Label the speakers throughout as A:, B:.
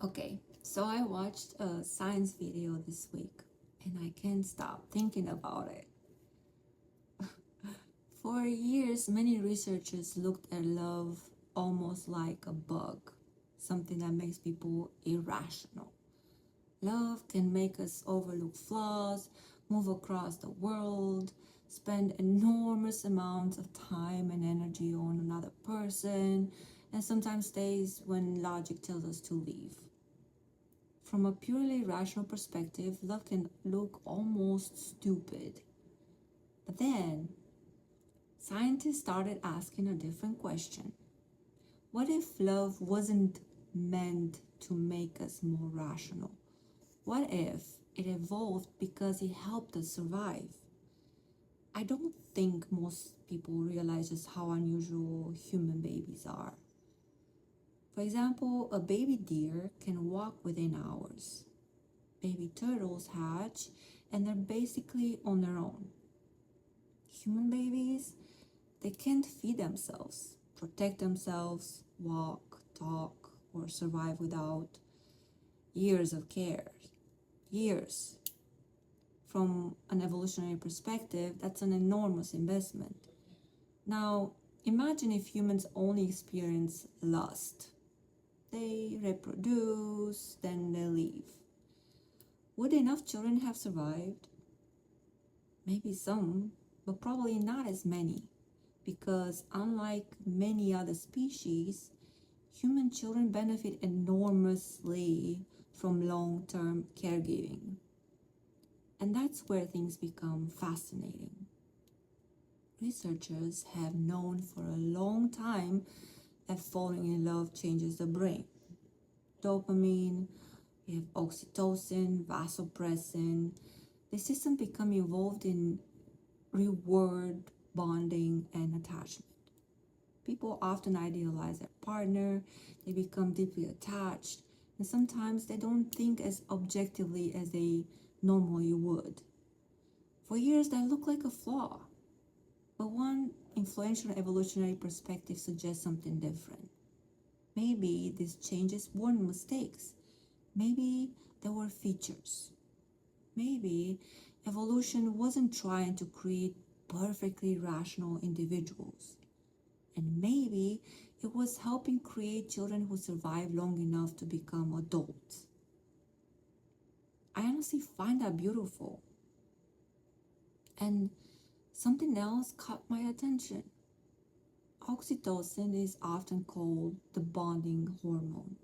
A: Okay, so I watched a science video this week and I can't stop thinking about it. For years, many researchers looked at love almost like a bug, something that makes people irrational. Love can make us overlook flaws, move across the world, spend enormous amounts of time and energy on another person, and sometimes days when logic tells us to leave. From a purely rational perspective, love can look almost stupid. But then, scientists started asking a different question. What if love wasn't meant to make us more rational? What if it evolved because it helped us survive? I don't think most people realize just how unusual human babies are. For example, a baby deer can walk within hours. Baby turtles hatch and they're basically on their own. Human babies, they can't feed themselves, protect themselves, walk, talk, or survive without years of care. Years. From an evolutionary perspective, that's an enormous investment. Now, imagine if humans only experience lust. They reproduce, then they leave. Would enough children have survived? Maybe some, but probably not as many, because unlike many other species, human children benefit enormously from long-term caregiving. And that's where things become fascinating. Researchers have known for a long time that falling in love changes the brain. Dopamine, we have oxytocin, vasopressin. The system become involved in reward, bonding, and attachment. People often idealize their partner, they become deeply attached, and sometimes they don't think as objectively as they normally would. For years, that looked like a flaw. But one influential evolutionary perspective suggests something different. Maybe these changes weren't mistakes. Maybe they were features. Maybe evolution wasn't trying to create perfectly rational individuals. And maybe it was helping create children who survive long enough to become adults. I honestly find that beautiful. And something else caught my attention. Oxytocin is often called the bonding hormone.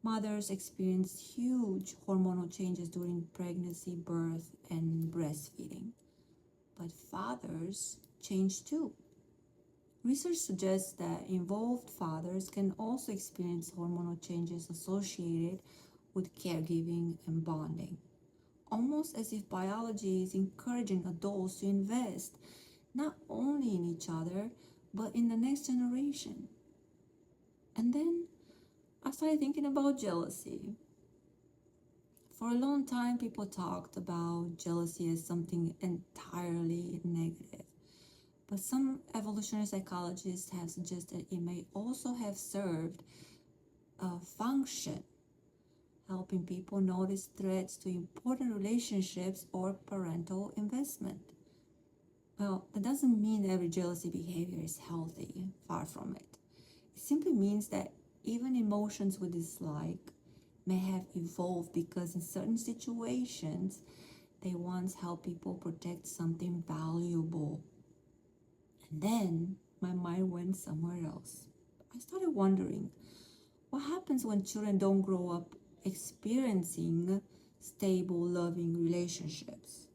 A: Mothers experience huge hormonal changes during pregnancy, birth, and breastfeeding. But fathers change too. Research suggests that involved fathers can also experience hormonal changes associated with caregiving and bonding, almost as if biology is encouraging adults to invest not only in each other, but in the next generation. And then I started thinking about jealousy. For a long time, people talked about jealousy as something entirely negative. But some evolutionary psychologists have suggested it may also have served a function, helping people notice threats to important relationships or parental investment. Well, that doesn't mean every jealousy behavior is healthy, far from it. It simply means that even emotions we dislike may have evolved because in certain situations, they once helped people protect something valuable. And then my mind went somewhere else. I started wondering, what happens when children don't grow up experiencing stable, loving relationships?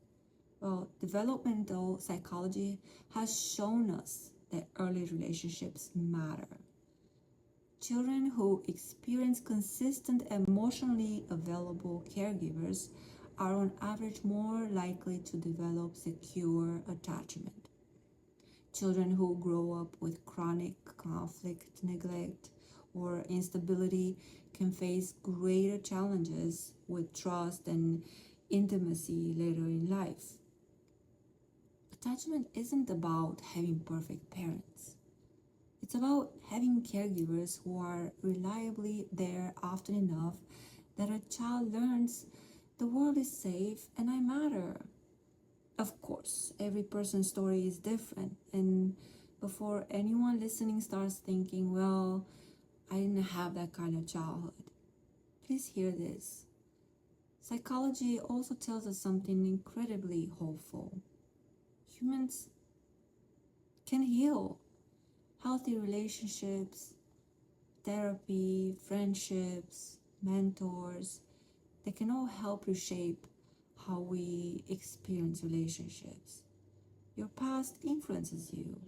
A: Well, developmental psychology has shown us that early relationships matter. Children who experience consistent, emotionally available caregivers are on average more likely to develop secure attachment. Children who grow up with chronic conflict, neglect, or instability can face greater challenges with trust and intimacy later in life. Attachment isn't about having perfect parents. It's about having caregivers who are reliably there often enough that a child learns the world is safe and I matter. Of course, every person's story is different, and before anyone listening starts thinking, well, I didn't have that kind of childhood, please hear this. Psychology also tells us something incredibly hopeful. Humans can heal. Healthy relationships, therapy, friendships, mentors, they can all help reshape how we experience relationships. Your past influences you,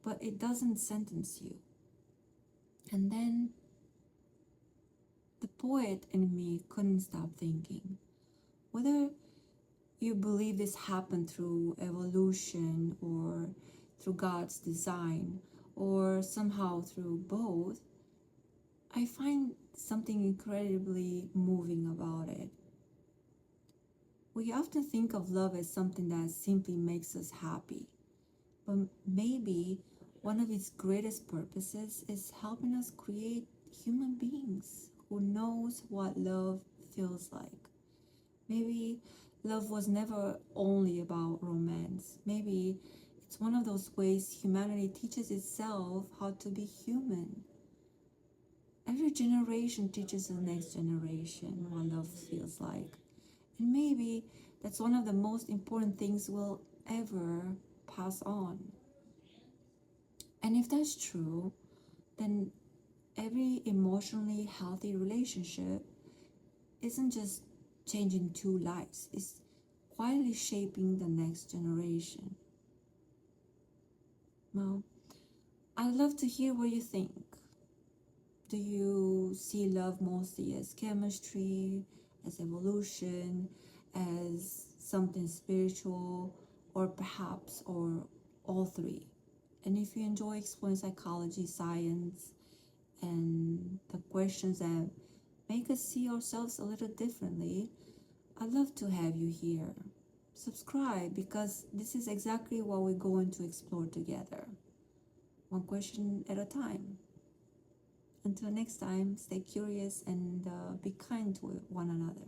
A: but it doesn't sentence you. And then the poet in me couldn't stop thinking whether you believe this happened through evolution or through God's design or somehow through both, I find something incredibly moving about it. We often think of love as something that simply makes us happy, but maybe one of its greatest purposes is helping us create human beings who knows what love feels like. Maybe love was never only about romance. Maybe it's one of those ways humanity teaches itself how to be human. Every generation teaches the next generation what love feels like. And maybe that's one of the most important things we'll ever pass on. And if that's true, then every emotionally healthy relationship isn't just changing two lives, it's quietly shaping the next generation. Well, I'd love to hear what you think. Do you see love mostly as chemistry, as evolution, as something spiritual, or perhaps, or all three? And if you enjoy exploring psychology, science, and the questions that make us see ourselves a little differently, I'd love to have you here. Subscribe because this is exactly what we're going to explore together, one question at a time. Until next time, stay curious and be kind to one another.